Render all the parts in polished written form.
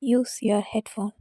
Use your headphone.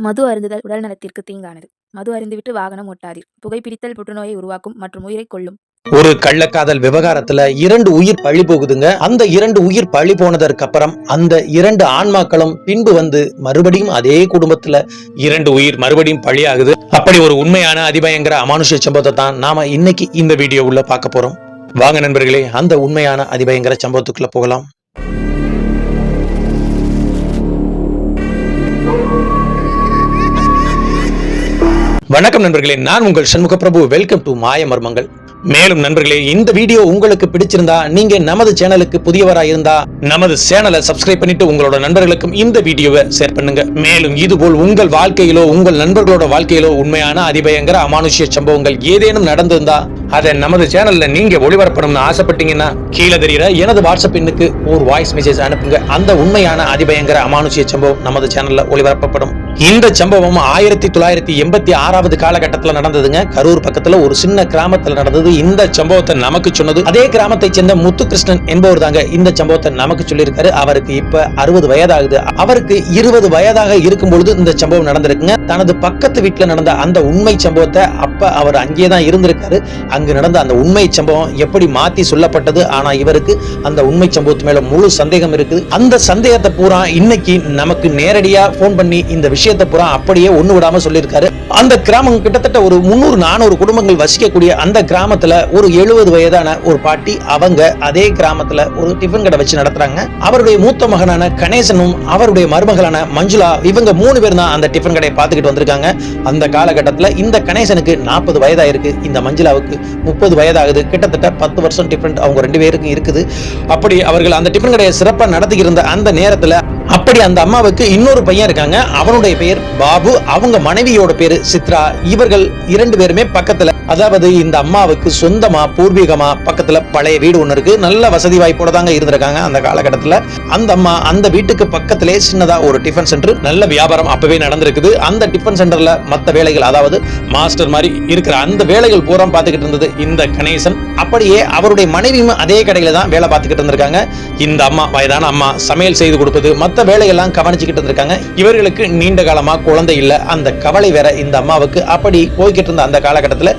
மது அருந்துதல் உடல் நலத்திற்கு தீங்கானது. மது அருந்துவிட்டு வாகனம் ஓட்டாதீர். புகைப்பிடித்தல் புற்றுநோயை உருவாக்கும் மற்றும் உயிரை கொல்லும். ஒரு கள்ளக்காதல் விவகாரத்துல 2 உயிர் பழி போகுதுங்க. அந்த 2 உயிர் பழி போனதற்கு அப்புறம் அந்த 2 ஆன்மாக்களும் பின்பு வந்து மறுபடியும் அதே குடும்பத்துல 2 உயிர் மறுபடியும் பழி ஆகுது. அப்படி ஒரு உண்மையான அதிபயங்கர அமானுஷ்ய சம்பவத்தை தான் நாம இன்னைக்கு இந்த வீடியோவுல பார்க்க போறோம். வாங்க நண்பர்களே, அந்த உண்மையான அதிபயங்கர சம்பவத்துக்குள்ள போகலாம். வணக்கம் நண்பர்களே, நான் உங்கள் சண்முக பிரபு. வெல்கம் டு மாய மர்மங்கள். மேலும் நண்பர்களே, இந்த வீடியோ உங்களுக்கு பிடிச்சிருந்தா, நீங்க நமது சேனலுக்கு புதியவரா இருந்தா நமது சேனலை சப்ஸ்கிரைப் பண்ணிட்டு உங்களோட நண்பர்களுக்கும் இந்த வீடியோவை ஷேர் பண்ணுங்க. மேலும் இதுபோல் உங்கள் வாழ்க்கையிலோ உங்கள் நண்பர்களோட வாழ்க்கையிலோ உண்மையான அதிபயங்கர அமானுஷ்ய சம்பவங்கள் ஏதேனும் நடந்திருந்தா அதை நமது சேனல்ல நீங்க ஒளிபரப்பணும்னு ஆசைப்பட்டீங்கன்னா கீழே தெரியுற எனது வாட்ஸ்அப் எண்ணுக்கு ஒரு வாய்ஸ் மெசேஜ் அனுப்புங்க. அந்த உண்மையான அதிபயங்கர அமானுஷ்ய சம்பவம் நமது சேனல்ல ஒளிபரப்பப்படும். இந்த சம்பவம் 1986 காலகட்டத்தில் நடந்ததுங்க. கரூர் பக்கத்துல ஒரு சின்ன கிராமத்தில் நடந்தது. இந்த சம்பவத்தை நமக்கு சொன்னது அதே கிராமத்தை சேர்ந்த முத்துகிருஷ்ணன் என்பவர் தாங்க. இந்த சம்பவத்தை நமக்கு சொல்லியிருக்காரு. அவருக்கு இப்ப 60 வயதாகுது. அவருக்கு 20 வயதாக இருக்கும் பொழுது இந்த சம்பவம் நடந்திருக்குங்க. தனது பக்கத்து வீட்டுல நடந்த அந்த உண்மை சம்பவத்தை அப்ப அவர் அங்கேதான் இருந்திருக்காரு. அங்கு நடந்த அந்த உண்மை சம்பவம் எப்படி மாத்தி சொல்லப்பட்டது, ஆனா இவருக்கு அந்த உண்மை சம்பவத்து மேல முழு சந்தேகம் இருக்குது. அந்த சந்தேகத்தை பூரா இன்னைக்கு நமக்கு நேரடியா போன் பண்ணி இந்த விஷயத்தை பூரா அப்படியே ஒண்ணு விடாம சொல்லியிருக்காரு. அந்த கிராமம் கிட்டத்தட்ட ஒரு 300-400 குடும்பங்கள் வசிக்கக்கூடிய அந்த கிராமத்துல ஒரு 70 வயதான ஒரு பாட்டி, அவங்க அதே கிராமத்துல ஒரு டிஃபன் கடை வச்சு நடத்துறாங்க. அவருடைய மூத்த மகனான கணேசனும் அவருடைய மருமகளான மஞ்சுளா, இவங்க 3 பேர் தான் அந்த டிஃபன் கடையை பார்த்துக்கிட்டு வந்திருக்காங்க. அந்த காலகட்டத்துல இந்த கணேசனுக்கு 40 வயதாயிருக்கு, இந்த மஞ்சுளாவுக்கு 30 வயதாகுது. கிட்டத்தட்ட 10 வருஷம் டிஃபரண்ட் அவங்க 2 பேருக்கும் இருக்குது. அப்படி அவர்கள் அந்த டிஃபன் கடையை சிறப்பா நடத்தி இருந்த அந்த நேரத்துல அப்படி அந்த அம்மாவுக்கு இன்னொரு பையன் இருக்காங்க. அவனுடைய பெயர் பாபு, அவங்க மனைவியோட பேரு சித்ரா. இவர்கள் 2 பேருமே பக்கத்துல, அதாவது இந்த அம்மாவுக்கு சொந்தமா பூர்வீகமா பக்கத்துல பழைய வீடு ஒண்ணு இருக்கு. நல்ல வசதி வாய்ப்போட தாங்க இருந்திருக்காங்க அந்த காலகட்டத்துல. அந்த அம்மா அந்த வீட்டுக்கு பக்கத்திலே சின்னதா ஒரு டிஃபன் சென்டர், நல்ல வியாபாரம் அப்பவே நடந்திருக்குது. அந்த டிஃபன் சென்டர்ல மத்த வேலைகள், அதாவது மாஸ்டர் மாதிரி இருக்கிற அந்த வேலைகள் பூரா பார்த்துக்கிட்டு இருந்தது இந்த கணேசன். அப்படியே அவருடைய மனைவியும் அதே கடையில தான் வேலை பார்த்துக்கிட்டு இருந்திருக்காங்க. இந்த அம்மா, வயதான அம்மா, சமையல் செய்து கொடுப்பது, மத்த வேலையெல்லாம் கவனிச்சுக்கிட்டு இருந்திருக்காங்க. இவர்களுக்கு நீண்ட காலமா குழந்தை இல்ல, அந்த கவலை வேற இந்த அம்மாவுக்கு. அப்படி போய்கிட்டு இருந்த அந்த காலகட்டத்துல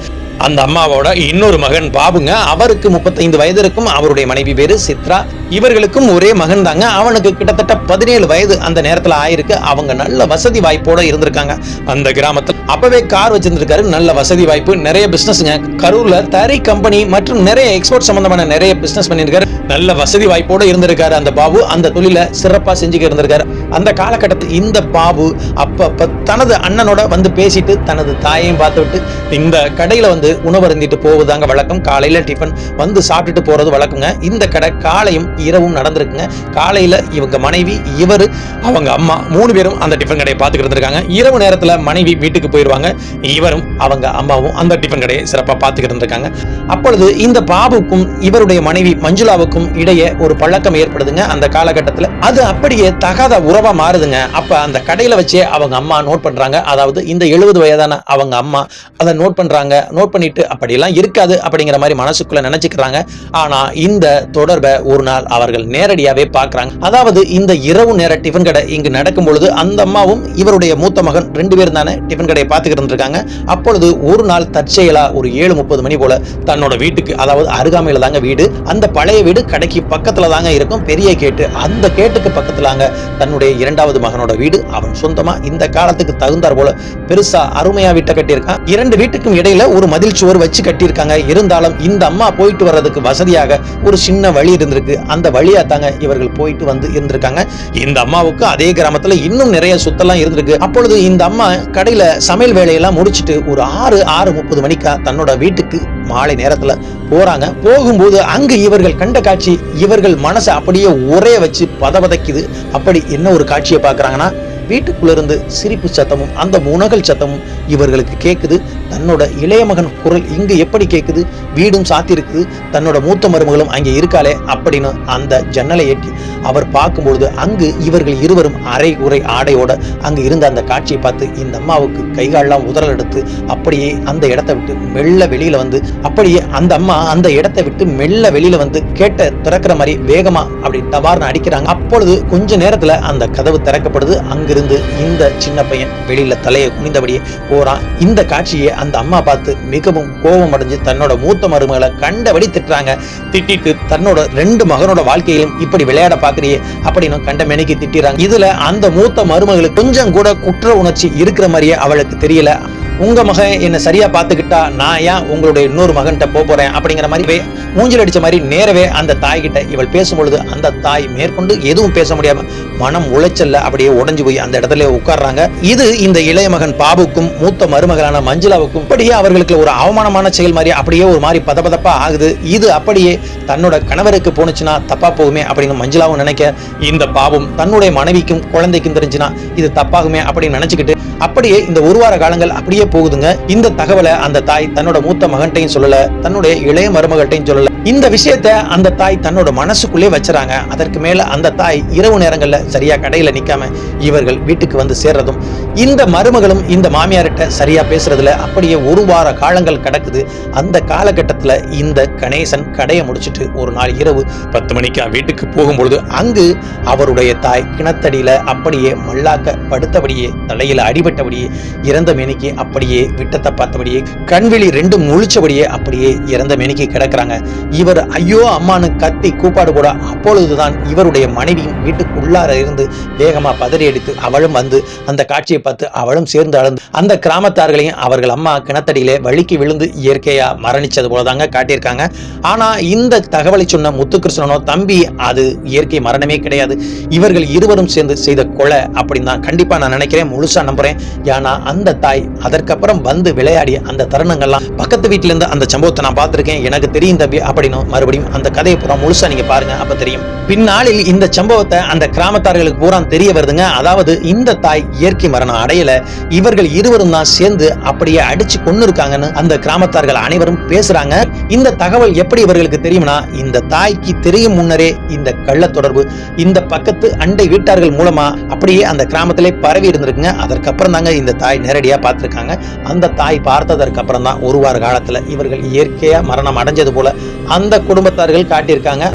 அந்த அம்மாவோட இன்னொரு மகன் பாபுங்க. அவருக்கு 35 வயது இருக்கும். அவருடைய மனைவி பேரு சித்ரா. இவர்களுக்கும் ஒரே மகன் தாங்க. அவனுக்கு கிட்டத்தட்ட 17 வயது அந்த நேரத்துல ஆயிருக்கு. அவங்க நல்ல வசதி வாய்ப்போட இருந்திருக்காங்க அந்த கிராமத்தில். அப்பவே கார் வச்சிருந்திருக்காரு. நல்ல வசதி வாய்ப்பு, நிறைய பிசினஸ்ங்க. கரூர்ல தறி கம்பெனி மற்றும் நிறைய எக்ஸ்போர்ட் சம்பந்தமான நிறைய பிசினஸ் பண்ணிருக்காரு. நல்ல வசதி வாய்ப்போட இருந்திருக்காரு அந்த பாபு. அந்த தொழில சிறப்பா செஞ்சுக்க இருந்திருக்காரு. அந்த காலகட்டத்தில் இந்த பாபு அப்ப தனது அண்ணனோட வந்து பேசிட்டு தனது தாயையும் பார்த்து விட்டு இந்த கடையில வந்து உணவு அருந்திட்டு போவதாங்க வழக்கம். காலையில டிஃபன் வந்து சாப்பிட்டுட்டு போறது வழக்கங்க. இந்த கடை காலையும் இரவும் நடந்திருக்குங்க. காலையில இவங்க மனைவி, இவரு, அவங்க அம்மா 3 பேரும் அந்த டிஃபன் கடையை பார்த்துக்கிட்டு இருந்திருக்காங்க. இரவு நேரத்துல மனைவி வீட்டுக்கு போயிருவாங்க. இவரும் அவங்க அம்மாவும் அந்த டிஃபன் கடையை சிறப்பா பார்த்துக்கிட்டு இருந்திருக்காங்க. அப்பொழுது இந்த பாபுக்கும் இவருடைய மனைவி மஞ்சுளாவுக்கும் இடையே ஒரு பழக்கம் ஏற்படுதுங்க. அந்த காலகட்டத்துல அது அப்படியே தகாத உறவா மாறுதுங்க. அப்ப அந்த கடையில வச்சே அவங்க அம்மா நோட் பண்றாங்க. அதாவது இந்த 70 வயதான அவங்க அம்மா அதை நோட் பண்றாங்க. நோட் பண்ணிட்டு அப்படியெல்லாம் இருக்காது அப்படிங்கிற மாதிரி மனசுக்குள்ள நினைச்சுக்கிறாங்க. ஆனா இந்த தொடர்பை ஒரு நாள் அவர்கள் நேரடியாவே பார்க்கறாங்க. அதாவது இந்த இரவு நேர டிஃபன் கடை இங்கு நடக்கும் பொழுது அந்த அம்மாவும் இவருடைய மூத்த மகன் 2 பேரும் தானே டிஃபன் கடையை பார்த்துக்கிட்டு இருந்திருக்காங்க. அப்பொழுது ஒரு நாள் தற்செயலா ஒரு 7:30 மணி போல தன்னோட வீட்டுக்கு, அதாவது அருகாமையில தாங்க வீடு, அந்த பழைய வீடு கடைக்கு பக்கத்துல தாங்க இருக்கும், பெரிய கேட்டு. அந்த கேட்டுக்கு பக்கத்துலாங்க தன்னுடைய 2வது மகனோட வீடு. அவன் சொந்தமா இந்த காலத்துக்கு தகுந்தார் போல பெருசா அருமையா வீட்டை கட்டியிருக்கான். 2 வீட்டுக்கும் இடையில ஒரு மதில் சுவர் வச்சு கட்டியிருக்காங்க. இருந்தாலும் இந்த அம்மா போயிட்டு வர்றதுக்கு வசதியாக ஒரு சின்ன வழி இருந்திருக்கு. அந்த வழியா தாங்க இவர்கள் போயிட்டு வந்து இருந்திருக்காங்க. இந்த அம்மாவுக்கு அதே கிராமத்துல இன்னும் நிறைய சொத்தெல்லாம் இருந்திருக்கு. அப்பொழுது இந்த அம்மா கடையில சமையல் வேலையெல்லாம் முடிச்சுட்டு ஒரு 6:30 மணிக்கா தன்னோட வீட்டுக்கு மாலை நேரத்துல போறாங்க. போகும்போது அங்கு இவர்கள் கண்ட காட்சி இவர்கள் மனசை அப்படியே ஒரே வச்சு பதவதைக்குது. அப்படி என்ன ஒரு காட்சியை பார்க்கறாங்கன்னா, வீட்டுக்குள்ள இருந்து சிரிப்பு சத்தமும் அந்த முனகல் சத்தமும் இவர்களுக்கு கேக்குது. தன்னோட இளைய மகன் குரல் இங்கு எப்படி கேட்குது, வீடும் சாத்தி இருக்குது, தன்னோட மூத்த மருமகளும் அங்கே இருக்காளே அப்படின்னு அந்த ஜன்னலை எட்டி அவர் பார்க்கும்பொழுது அங்கு இவர்கள் இருவரும் அரை குறை ஆடையோட அங்கு இருந்த அந்த காட்சியை பார்த்து இந்த அம்மாவுக்கு கைகாலெல்லாம் உதறல் எடுத்து அப்படியே அந்த இடத்தை விட்டு மெல்ல வெளியில வந்து, அப்படியே அந்த அம்மா அந்த இடத்தை விட்டு மெல்ல வெளியில வந்து கேட்ட திறக்கிற மாதிரி வேகமா அப்படி டபார்னு அடிக்கிறாங்க. அப்பொழுது கொஞ்ச நேரத்துல அந்த கதவு திறக்கப்படுது. அங்கிருந்து இந்த சின்ன பையன் வெளியில தலையை குனிந்தபடியே போறான். இந்த காட்சியை அந்த அம்மா பார்த்து மிகவும் கோபம் அடைஞ்சு தன்னோட மூத்த மருமகளை கண்டபடி திட்டுறாங்க. திட்டிட்டு தன்னோட 2 மகனோட வாழ்க்கையிலும் இப்படி விளையாட பாக்குறியே அப்படின்னு கண்ட மெனிக்கு திட்டிறாங்க. இதுல அந்த மூத்த மருமகளுக்கு கொஞ்சம் கூட குற்ற உணர்ச்சி இருக்கிற மாதிரியே அவளுக்கு தெரியல. உங்க மகன் என்ன சரியா பாத்துக்கிட்டா நான் ஏன் உங்களுடைய இன்னொரு மகன்கிட்ட போறேன் அப்படிங்கிற மாதிரி மூஞ்சில் அடிச்ச மாதிரி நேரவே அந்த தாய்கிட்ட இவள் பேசும்பொழுது அந்த தாய் மேற்கொண்டு எதுவும் பேச முடியாம மனம் உளைச்சல்ல அப்படியே உடைஞ்சு போய் அந்த இடத்துல உட்கார்றாங்க. இது இந்த இளைய மகன் பாபுக்கும் மூத்த மருமகளான மஞ்சுளாவுக்கும் அப்படியே அவர்களுக்கு ஒரு அவமானமான செயல் மாதிரி அப்படியே ஒரு மாதிரி பதப்பதப்பா ஆகுது. இது அப்படியே தன்னோட கணவருக்கு போனுச்சுன்னா தப்பா போகுமே அப்படின்னு மஞ்சுளாவும் நினைக்க, இந்த பாபும் தன்னுடைய மனைவிக்கும் குழந்தைக்கும் தெரிஞ்சுனா இது தப்பாகுமே அப்படின்னு நினைச்சுக்கிட்டு அப்படியே இந்த 1 வார காலங்கள் அப்படியே போகுதுங்க. இந்த தகவலை அந்த தாய் தன்னோட மூத்த மகன்கிட்டையும் சொல்லல, தன்னுடைய இளைய மருமகள்கிட்டையும் சொல்லல. இந்த விஷயத்தை அந்த தாய் தன்னோட மனசுக்குள்ளே வச்சுறாங்க. அதற்கு மேல அந்த தாய் இரவு நேரங்கள்ல சரியா கடையில நிக்காம இவர்கள் வீட்டுக்கு வந்து சேர்றதும் இந்த மருமகளும் இந்த மாமியார்கிட்ட சரியா பேசுறதுல அப்படியே 1 வார காலங்கள் கிடக்குது. அந்த காலகட்டத்துல இந்த கணேசன் கடையை முடிச்சுட்டு ஒரு நாள் இரவு 10 மணிக்கா வீட்டுக்கு போகும்பொழுது அங்கு அவருடைய தாய் கிணத்தடியில அப்படியே மல்லாக்க படுத்தபடியே தலையில அடிபட்டபடியே இறந்த மேனிக்கு அப்படியே விட்டத்தை பார்த்தபடியே கண்விழி 2 முழிச்சபடியே அப்படியே இறந்த மேனிக்கு கிடக்குறாங்க. இவர் ஐயோ அம்மானு கத்தி கூப்பாடு போட அப்பொழுதுதான் இவருடைய மனைவியும் வீட்டுக்குள்ளார இருந்து வேகமா பதறி அடித்து அவளும் வந்து அந்த காட்சியை பார்த்து அவளும் சேர்ந்து அழுந்து அந்த கிராமத்தார்களையும் அவர்கள் அம்மா கிணத்தடியிலே வழுக்கி விழுந்து இயற்கையா மரணிச்சது போலதாங்க காட்டியிருக்காங்க. ஆனா இந்த தகவலை சொன்ன முத்துகிருஷ்ணனோ தம்பி அது இயற்கை மரணமே கிடையாது, இவர்கள் இருவரும் சேர்ந்து செய்த கொலை அப்படின்னு தான் கண்டிப்பா நான் நினைக்கிறேன், முழுசா நம்புறேன். ஏன்னா அந்த தாய் அதற்கப்புறம் வந்து விளையாடிய அந்த தருணங்கள்லாம் பக்கத்து வீட்டுல இருந்து அந்த சம்பவத்தை நான் பார்த்திருக்கேன், எனக்கு தெரியும் தம்பி அப்படின்னு மறுபடியும் அந்த கதையை பூரா முழுசா நீங்க பாருங்க, அப்ப தெரியும். பின்னாளில் இந்த சம்பவத்தை அந்த கிராமத்தார்களுக்கு பூரா தெரிய வருதுங்க. அதாவது இந்த தாய் இயற்கை மரணம் அடையல, இவர்கள் இருவரும் தான் சேர்ந்து அப்படியே அடிச்சு கொண்டு இருக்காங்கன்னு அந்த கிராமத்தார்கள் அனைவரும் பேசுறாங்க. இந்த தகவல் எப்படி இவர்களுக்கு தெரியும்னா, இந்த தாய்க்கு தெரியும் முன்னரே இந்த கள்ள தொடர்பு இந்த பக்கத்து அண்டை வீட்டார்கள் மூலமா அப்படியே அந்த கிராமத்திலே பரவி இருந்திருக்குங்க. அதற்கப்புறம் தாங்க இந்த தாய் நேரடியா பார்த்திருக்காங்க. அந்த தாய் பார்த்ததற்கு அப்புறம் தான் 1 வார காலத்துல இவர்கள் இயற்கையா மரணம் அடைஞ்சது போல அந்த குடும்பத்தார்கள் காட்டியிருக்காங்க.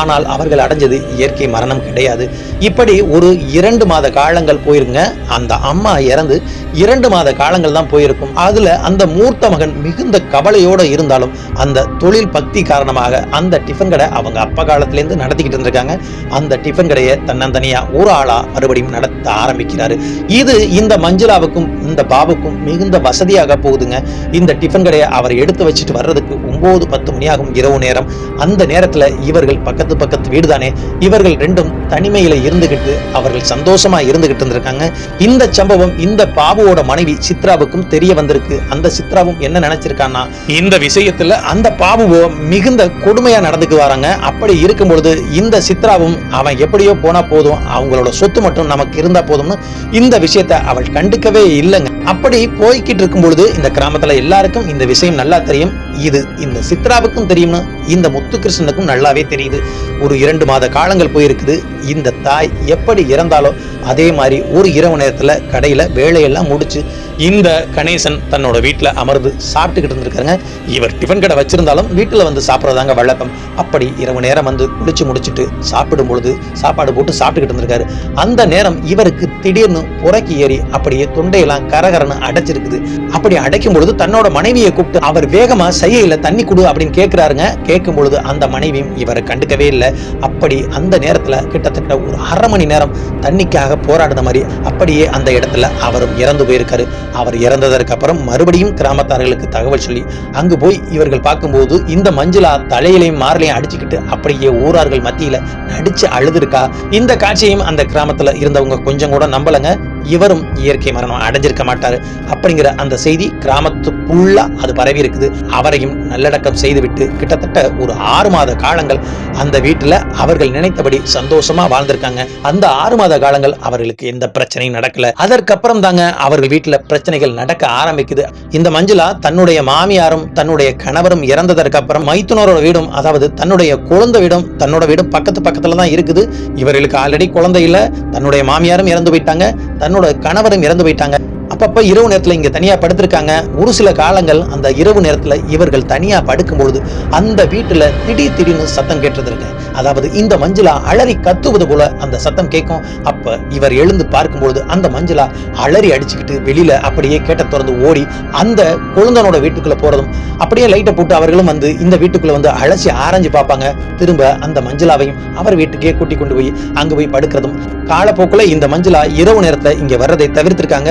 ஆனால் அவர்கள் அடைஞ்சது இயற்கை மரணம் கிடையாது. இப்படி ஒரு 2 மாத காலங்கள் போயிருங்க. அந்த அம்மா இறந்து 2 மாத காலங்கள் தான் போயிருக்கும். அதுல அந்த மூத்த மகன் மிகுந்த கவலையோட இருந்தாலும் அந்த தொழில் பக்தி காரணமாக அந்த டிஃபன் கடை அவங்க அப்பா காலத்திலேருந்து நடத்திக்கிட்டு இருந்திருக்காங்க. அந்த டிஃபன் கடையை தன்னந்தனியா ஒரு ஆளா மறுபடியும் நடத்த ஆரம்பிக்கிறாரு. இது இந்த மஞ்சுளாவுக்கும் இந்த பாபுக்கும் மிகுந்த வசதியாக போகுதுங்க. இந்த டிஃபன் கடையை அவர் எடுத்து வச்சுட்டு வர்றதுக்கு 9-10 மணி ஆகும் இரவு நேரம். அந்த நேரத்துல இவர்கள் பக்கத்து வீடு தானே, இவர்கள் 2 தனிமையில இருந்துகிட்டு அவர்கள் சந்தோஷமா இருந்துகிட்டு இருந்திருக்காங்க. இந்த சம்பவம் இந்த பாபுவோட மனைவி சித்ராவுக்கும் தெரிய வந்திருக்கு. அந்த சித்ராவும் என்ன நினைச்சிருக்கான்னா, இந்த விஷயத்துல அந்த பாபுவோ மிகுந்த கொடுமையா நடந்துக்கு வராங்க. அப்படி இருக்கும் பொழுது இந்த சித்ராவும் அவன் எப்படியோ போனா போதும், அவங்களோட சொத்து மட்டும் நமக்கு இருந்தா போதும்னு இந்த விஷயத்தை அவள் கண்டுக்கவே இல்லைங்க. அப்படி போய்கிட்டு இருக்கும் பொழுது இந்த கிராமத்துல எல்லாருக்கும் இந்த விஷயம் நல்லா தெரியும். இது இந்த சித்ராவுக்கும் தெரியும்னு இந்த முத்துகிருஷ்ணனுக்கும் நல்லாவே தெரியுது. ஒரு 2 மாத காலங்கள் போயிருக்குது. இந்த தாய் எப்படி இறந்தாலோ அதே மாதிரி ஒரு இரவு நேரத்துல கடையில வேலையெல்லாம் முடிச்சு இந்த கணேசன் தன்னோட வீட்டுல அமர்ந்து சாப்பிட்டுக்கிட்டு இருந்திருக்காங்க. இவர் டிஃபன் கடை வச்சிருந்தாலும் வீட்டுல வந்து சாப்பிட்றதாங்க வழக்கம். அப்படி இரவு நேரம் வந்து குளிச்சு முடிச்சுட்டு சாப்பிடும் பொழுது சாப்பாடு போட்டு சாப்பிட்டுக்கிட்டு இருந்திருக்காரு. அந்த நேரம் இவருக்கு திடீர்னு புறக்கி ஏறி அப்படியே தொண்டையெல்லாம் கரகரன்னு அடைச்சிருக்குது. அப்படி அடைக்கும் பொழுது தன்னோட மனைவியை கூப்பிட்டு அவர் வேகமா செய்யல தண்ணி குடு அப்படின்னு கேட்கிறாருங்க. கேட்கும் பொழுது அந்த மனைவியும் இவரை கண்டுக்கவே இல்லை. அப்படி அந்த நேரத்துல கிட்டத்தட்ட ஒரு 1/2 மணி நேரம் தண்ணிக்காக போராடின மாதிரி அப்படியே அந்த இடத்துல அவரும் இறந்து போயிருக்காரு. அவர் இறந்ததற்கு அப்புறம் மறுபடியும் கிராமத்தார்களுக்கு தகவல் சொல்லி அங்கு போய் இவர்கள் பார்க்கும்போது இந்த மஞ்சுளா தலையிலையும் மார்லையும் அடிச்சுக்கிட்டு அப்படியே ஊரார்கள் மத்தியில நடிச்சு அழுதுருக்கா. இந்த காட்சியையும் அந்த கிராமத்துல இருந்தவங்க கொஞ்சம் கூட நம்பலங்க. இவரும் இயற்கை மரணம் அடைஞ்சிருக்க மாட்டாரு அப்படிங்கிற அந்த செய்தி கிராமத்து ஃபுல்லா அது பரவி இருக்குது. அவரையும் நல்லடக்கம் செய்துவிட்டு கிட்டத்தட்ட ஒரு 6 மாத காலங்கள் அந்த வீட்டுல அவர்கள் நினைத்தபடி சந்தோஷமா வாழ்ந்திருக்காங்க. அந்த 6 மாத காலங்கள் அவர்களுக்கு எந்த பிரச்சனையும் நடக்கல. அதற்கப்புறம் தாங்க அவர்கள் வீட்டுல பிரச்சனைகள் நடக்க ஆரம்பிக்குது. இந்த மஞ்சுளா தன்னுடைய மாமியாரும் தன்னுடைய கணவரும் இறந்ததற்கு அப்புறம் மைத்துனரோட வீடும், அதாவது தன்னுடைய குழந்தை வீடும் தன்னோட வீடும் பக்கத்துல தான் இருக்குது. இவர்களுக்கு ஆல்ரெடி குழந்தை இல்ல, தன்னுடைய மாமியாரும் இறந்து போயிட்டாங்க, தன்னோட கணவரும் இறந்து போயிட்டாங்க. அப்பப்ப இரவு நேரத்துல இங்க தனியா படுத்திருக்காங்க. ஒரு சில காலங்கள் அந்த இரவு நேரத்துல இவர்கள் தனியா படுக்கும் பொழுது அந்த வீட்டுல திடீர்னு சத்தம் கேட்டதுங்க. அதாவது இந்த மஞ்சுளா அலறி கத்துவது போல அந்த சத்தம் கேட்கும். அப்ப இவர் எழுந்து பார்க்கும்பொழுது அந்த மஞ்சுளா அலறி அடிச்சுக்கிட்டு வெளியில அப்படியே கேட்ட திறந்து ஓடி அந்த குழந்தனோட வீட்டுக்குள்ள போறதும், அப்படியே லைட்டை போட்டு அவர்களும் வந்து இந்த வீட்டுக்குள்ள வந்து அலசி ஆராய்ஞ்சு பார்ப்பாங்க. திரும்ப அந்த மஞ்சுளாவையும் அவர் வீட்டுக்கே கூட்டி கொண்டு போய் அங்க போய் படுக்கிறதும். காலப்போக்குல இந்த மஞ்சுளா இரவு நேரத்துல இங்க வர்றதை தவிர்த்திருக்காங்க.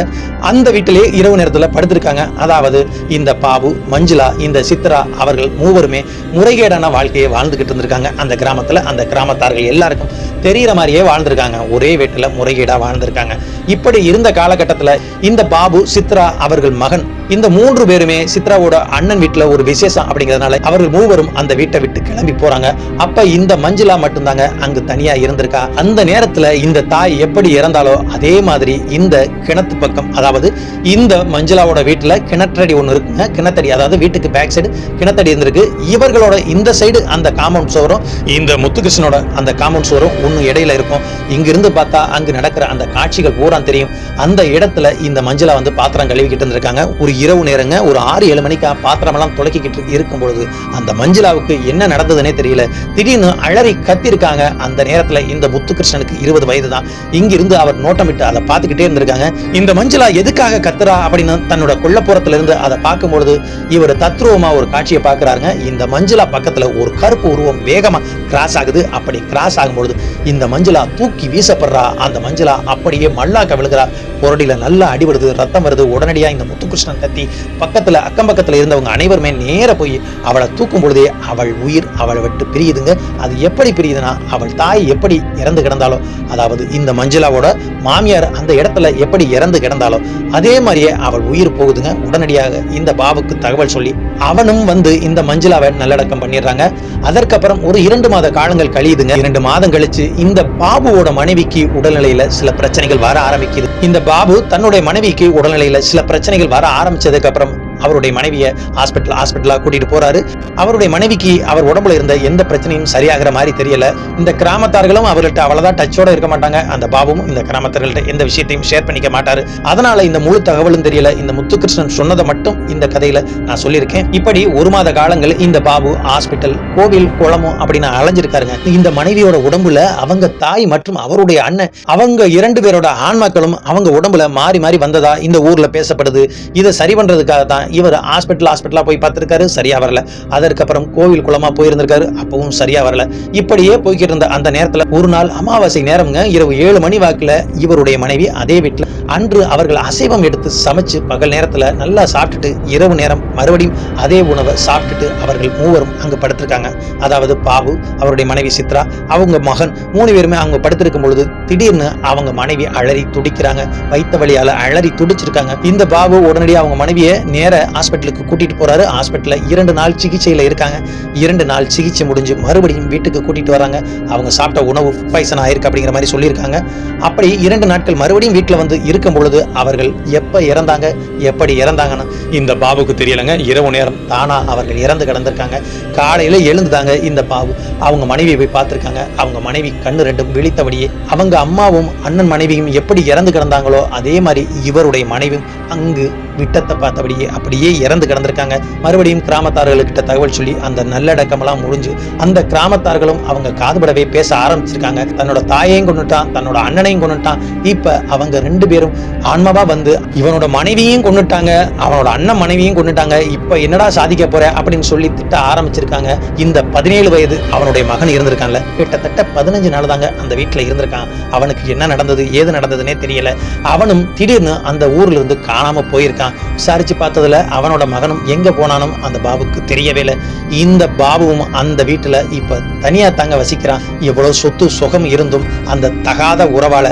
அந்த வீட்டிலே இரவு நேரத்துல படுத்திருக்காங்க. அதாவது இந்த பாபு, மஞ்சுளா, இந்த சித்ரா அவர்கள் மூவருமே முறைகேடான வாழ்க்கையை வாழ்ந்துகிட்டு இருந்திருக்காங்க. அந்த கிராமத்துல அந்த கிராமத்தார்கள் எல்லாருக்கும் தெரிகிற மாதிரியே வாழ்ந்திருக்காங்க. ஒரே வீட்டுல முறைகேடா வாழ்ந்திருக்காங்க. இப்படி இருந்த காலகட்டத்துல இந்த பாபு, சித்ரா அவர்கள் மகன், இந்த 3 பேருமே சித்ராவோட அண்ணன் வீட்டுல ஒரு விசேஷம் அப்படிங்கிறதுனால அவர்கள் மூவரும் அந்த வீட்டை விட்டு கிளம்பி போறாங்க. அப்ப இந்த மஞ்சுளா மட்டும்தாங்க அங்கு தனியா இருந்திருக்கா. அந்த நேரத்துல இந்த தாய் எப்படி இறந்தாலோ அதே மாதிரி இந்த கிணத்து பக்கம், அதாவது இந்த மஞ்சுளாவோட வீட்டுல கிணற்றடி ஒண்ணு இருக்குங்க. கிணத்தடி, அதாவது வீட்டுக்கு பேக் சைடு கிணத்தடி இருந்திருக்கு. இவர்களோட இந்த சைடு அந்த காம்பவுண்ட் சுவரும் இந்த முத்துகிருஷ்ணனோட அந்த காம்பவுண்ட் சுவரும் ஒண்ணு இடையில இருக்கும். இங்கிருந்து பார்த்தா அங்கு நடக்கிற அந்த காட்சிகள் பூரா தெரியும். அந்த இடத்துல இந்த மஞ்சுளா வந்து பாத்திரம் கழுவிக்கிட்டு இருந்திருக்காங்க. ஒரு இரவு நேரங்க, ஒரு 6-7 மணிக்கா பாத்திரம் எல்லாம் துளைக்கிட்டு இருக்கும் பொழுது அந்த மஞ்சுளாவுக்கு என்ன நடந்ததுன்னே தெரியல. திடீர்னு அலறி கத்திருக்காங்க. அந்த நேரத்துல இந்த முத்துகிருஷ்ணனுக்கு 20 வயது தான். இங்கிருந்து அவர் நோட்டமிட்டு அதை பார்த்துக்கிட்டே இருந்திருக்காங்க. இந்த மஞ்சுளா எதுக்காக கத்துறா அப்படின்னு தன்னோட கொல்லப்புறத்துல இருந்து அதை பார்க்கும்பொழுது இவர் தத்ரூபமா ஒரு காட்சியை பார்க்கிறாருங்க. இந்த மஞ்சுளா பக்கத்துல ஒரு கருப்பு உருவம் வேகமா கிராஸ் ஆகுது. அப்படி கிராஸ் ஆகும்பொழுது இந்த மஞ்சுளா தூக்கி வீசப்படுறா. அந்த மஞ்சுளா அப்படியே மல்லாக்க விழுகிறா. பொரடியில நல்லா அடிபடுது, ரத்தம் வருது. உடனடியா இந்த முத்துகிருஷ்ணன் கத்தி பக்கத்துல அக்கம் பக்கத்துல இருந்தவங்க அனைவருமே நேர போய் அவளை தூக்கும் பொழுதே அவள் உயிர் அவளை விட்டு பிரியுதுங்க. அது எப்படி பிரியுதுன்னா, அவள் தாய் எப்படி இறந்து கிடந்தாலோ, அதாவது இந்த மஞ்சுளாவோட மாமியார் அந்த இடத்துல எப்படி இறந்து கிடந்தாலோ அதே மாதிரியே அவள் உயிர் போகுதுங்க. உடனடியாக இந்த பாபுக்கு தகவல் சொல்லி அவனும் வந்து இந்த மஞ்சுளாவை நல்லடக்கம் பண்ணிடுறாங்க. அதற்கப்புறம் ஒரு 2 மாத காலங்கள் கழியுதுங்க. 2 மாதம் கழிச்சு இந்த பாபுவோட மனைவிக்கு உடல்நிலையில சில பிரச்சனைகள் வர ஆரம்பிக்குது. இந்த பாபு தன்னுடைய மனைவிக்கு உடல்நிலையில சில பிரச்சனைகள் வர ஆரம்பிச்சதுக்கு அப்புறம் அவருடைய மனைவியை ஹாஸ்பிட்டலா கூட்டிட்டு போறாரு. அவருடைய மனைவிக்கு அவர் உடம்புல இருந்த எந்த பிரச்சனையும் சரியாகிற மாதிரி தெரியல. இந்த கிராமத்தார்களும் அவர்கிட்ட அவ்வளவுதான் டச்சோட இருக்க மாட்டாங்க. அந்த பாபுவும் இந்த கிராமத்தார்கள்ட்ட எந்த விஷயத்தையும் ஷேர் பண்ணிக்க மாட்டாரு. அதனால இந்த முழு தகவலும் தெரியல. இந்த முத்துகிருஷ்ணன் சொன்னதை மட்டும் இந்த கதையில நான் சொல்லியிருக்கேன். இப்படி 1 மாத காலங்கள் இந்த பாபு ஹாஸ்பிட்டல், கோவில், குளமும் அப்படின்னு அலைஞ்சிருக்காருங்க. இந்த மனைவியோட உடம்புல அவங்க தாய் மற்றும் அவருடைய அண்ணன், அவங்க 2 பேரோட ஆன்மாக்களும் அவங்க உடம்புல மாறி மாறி வந்ததா இந்த ஊர்ல பேசப்படுது. இதை சரி பண்றதுக்காக தான் இவர் ஹாஸ்பிட்டலா போய் பார்த்திருக்காரு, சரியா வரல. அதற்கப்புறம் கோவில் குளமா போயிருந்திருக்காரு, அப்பவும் சரியா வரல. இப்படியே போய்கிட்டு இருந்த அந்த நேரத்துல ஒரு நாள் அமாவாசை நேரம்ங்க, இரவு 7 மணி வாக்குல இவருடைய மனைவி அதே வீட்டுல, அன்று அவர்கள் அசைவம் எடுத்து சமைச்சு பகல் நேரத்துல நல்லா சாப்பிட்டுட்டு இரவு நேரம் மறுபடியும் அதே உணவை சாப்பிட்டுட்டு அவர்கள் மூவரும் அங்க படுத்திருக்காங்க. அதாவது பாபு, அவருடைய மனைவி சித்ரா, அவங்க மகன் 3 பேருமே அவங்க படுத்திருக்கும் பொழுது திடீர்னு அவங்க மனைவி அலறி துடிக்கிறாங்க. வைத்த வழியால அலறி துடிச்சிருக்காங்க. இந்த பாபு உடனடியாக அவங்க மனைவியை நேர ஹாஸ்பிட்டலுக்கு கூட்டிட்டு போறாரு. ஹாஸ்பிட்டல்ல 2 நாள் சிகிச்சையில இருக்காங்க. 2 நாள் சிகிச்சை முடிஞ்சு மறுபடியும் வீட்டுக்கு கூட்டிட்டு வராங்க. அவங்க சாப்பிட்ட உணவு பாய்சன் ஆயிருக்கு அப்படிங்கிற மாதிரி சொல்லியிருக்காங்க. அப்படி 2 நாட்கள் மறுபடியும் வீட்டுல வந்து இருக்கும் பொழுது அவர்கள் எப்ப இறந்தாங்க, எப்படி இறந்தாங்கன்னு இந்த பாபுக்கு தெரியலங்க. இரவு நேரம் தானா அவர்கள் இறந்து கிடந்திருக்காங்க. காலையில எழுந்துதாங்க இந்த பாபு அவங்க மனைவியை போய் பார்த்திருக்காங்க. அவங்க மனைவி கண்ணு 2 விழித்தபடியே அவங்க அம்மாவும் அண்ணன் மனைவியும் எப்படி இறந்து கிடந்தாங்களோ அதே மாதிரி இவருடைய மனைவியும் அங்கு விட்டத்தை பார்த்தபடியே அப்படியே இறந்து கிடந்திருக்காங்க. மறுபடியும் கிராமத்தார்களுக்கிட்ட தகவல் சொல்லி அந்த நல்லடக்கமெல்லாம் முடிஞ்சு அந்த கிராமத்தார்களும் அவங்க காதுபடவே பேச ஆரம்பிச்சிருக்காங்க. தன்னோட தாயையும் கொண்டுட்டான், தன்னோட அண்ணனையும் கொண்டுட்டான். இப்ப அவங்க 2 பேரும் ஆன்மாவா வந்து இவனோட மனைவியையும் கொண்டுட்டாங்க, அவனோட அண்ணன் மனைவியும் கொண்டுட்டாங்க. இப்ப என்னடா சாதிக்க போற அப்படின்னு சொல்லி திட்ட ஆரம்பிச்சிருக்காங்க. இந்த 17 வயது அவனுடைய மகன் இருந்திருக்கான்ல, கிட்டத்தட்ட 15 நாள் தாங்க அந்த வீட்டுல இருந்திருக்கான். அவனுக்கு என்ன நடந்தது ஏது நடந்ததுன்னே தெரியல. அவனும் திடீர்னு அந்த ஊர்ல இருந்து காணாம போயிருக்கான். விசாரிச்சு பார்த்ததுல அவனோட மகனும் எங்க போனானும் அந்த பாபுக்கு தெரியவே இல்லை. இந்த பாபுவும் அந்த வீட்டுல இப்ப தனியா தாங்க வசிக்கிறான். எவ்வளவு சொத்து சுகம் இருந்தும் அந்த தகாத உறவால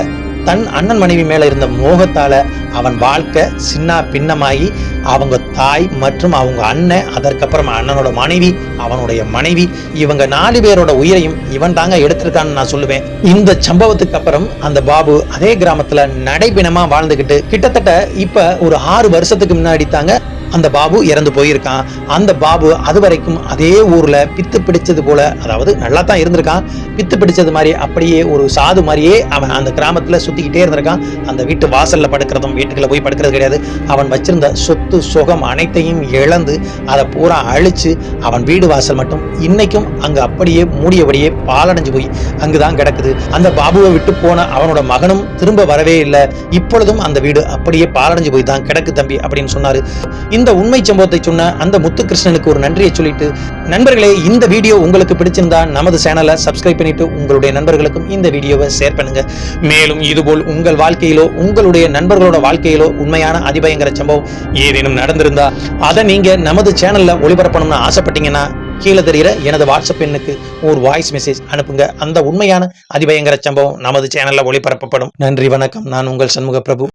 தன் அண்ணன் மனைவி மேல இருந்த மோகத்தால அவன் வாழ்க்கை சின்ன பின்னமாகி அவங்க தாய் மற்றும் அவங்க அண்ணன், அதற்கப்புறம் அண்ணனோட மனைவி, அவனுடைய மனைவி, இவங்க 4 பேரோட உயிரையும் இவன் தாங்க எடுத்திருக்கான்னு நான் சொல்லுவேன். இந்த சம்பவத்துக்கு அப்புறம் அந்த பாபு அதே கிராமத்துல நடைபிணமா வாழ்ந்துகிட்டு கிட்டத்தட்ட இப்ப ஒரு 6 வருஷத்துக்கு முன்னாடி தாங்க அந்த பாபு இறந்து போயிருக்கான். அந்த பாபு அது வரைக்கும் அதே ஊர்ல பித்து பிடிச்சது போல, அதாவது நல்லா தான் இருந்திருக்கான், பித்து பிடிச்சது மாதிரி அப்படியே ஒரு சாது மாதிரியே அவன் அந்த கிராமத்துல சுத்திக்கிட்டே இருந்திருக்கான். அந்த வீட்டு வாசல்ல படுக்கிறதும் வீட்டுக்குள்ள போய் படுக்கிறது கிடையாது. அவன் வச்சிருந்த சொத்து சுகம் அனைத்தையும் இழந்து அதை பூரா அழிச்சு அவன் வீடு வாசல் மட்டும் இன்னைக்கும் அங்க அப்படியே மூடியபடியே பாலடைஞ்சு போய் அங்குதான் கிடக்குது. அந்த பாபுவை விட்டு போன அவனோட மகனும் திரும்ப வரவே இல்லை. இப்பொழுதும் அந்த வீடு அப்படியே பாலடைஞ்சு போய் தான் கிடக்கு தம்பி அப்படின்னு சொன்னாரு. இந்த உண்மை சம்பவத்தை சொன்ன அந்த முத்துகிருஷ்ணனுக்கு ஒரு நன்றியை சொல்லிட்டு, நண்பர்களே இந்த வீடியோ உங்களுக்கு பிடிச்சிருந்தா நமது சேனலை சப்ஸ்கிரைப் பண்ணிட்டு உங்களுடைய நண்பர்களுக்கும் இந்த வீடியோவை ஷேர் பண்ணுங்க. மேலும் இதுபோல் உங்கள் வாழ்க்கையிலோ உங்களுடைய நண்பர்களோட வாழ்க்கையிலோ உண்மையான அதிபயங்கர சம்பவம் ஏதேனும் நடந்திருந்தா அதை நீங்க நமது சேனல்ல ஒளிபரப்பணும்னு ஆசைப்பட்டீங்கன்னா கீழே தெரிகிற எனது வாட்ஸ்அப் எண்ணுக்கு ஒரு வாய்ஸ் மெசேஜ் அனுப்புங்க. அந்த உண்மையான அதிபயங்கர சம்பவம் நமது சேனல்ல ஒளிபரப்பப்படும். நன்றி, வணக்கம். நான் உங்கள் சண்முக பிரபு.